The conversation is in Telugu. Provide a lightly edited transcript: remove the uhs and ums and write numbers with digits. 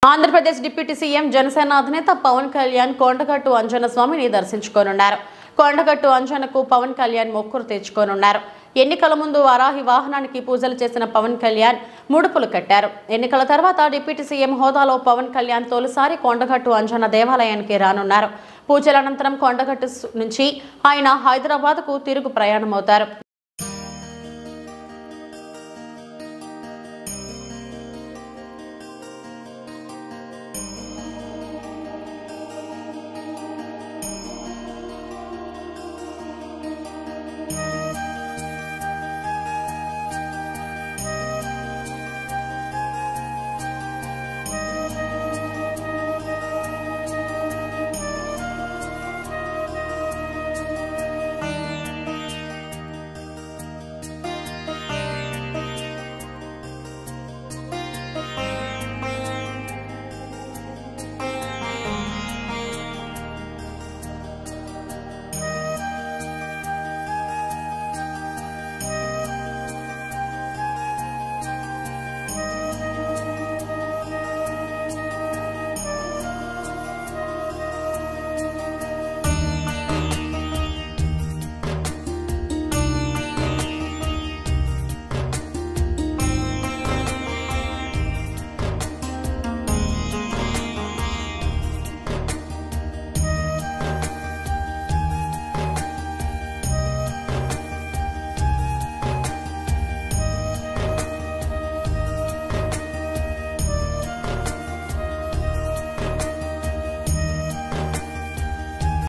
ఆంధ్రప్రదేశ్ డిప్యూటీ సీఎం జనసేన అధినేత పవన్ కళ్యాణ్ కొండగట్టు అంజన్న స్వామిని దర్శించుకోనున్నారు. కొండగట్టు అంజన్నకు పవన్ కళ్యాణ్ మొక్కులు తెచ్చుకోనున్నారు. ఎన్నికల ముందు వారాహి వాహనానికి పూజలు చేసిన పవన్ కళ్యాణ్ ముడుపులు కట్టారు. ఎన్నికల తర్వాత డిప్యూటీ సీఎం హోదాలో పవన్ కళ్యాణ్ తొలిసారి కొండగట్టు అంజన్న దేవాలయానికి రానున్నారు. పూజల అనంతరం కొండగట్టు నుంచి ఆయన హైదరాబాద్కు తిరుగు ప్రయాణమవుతారు.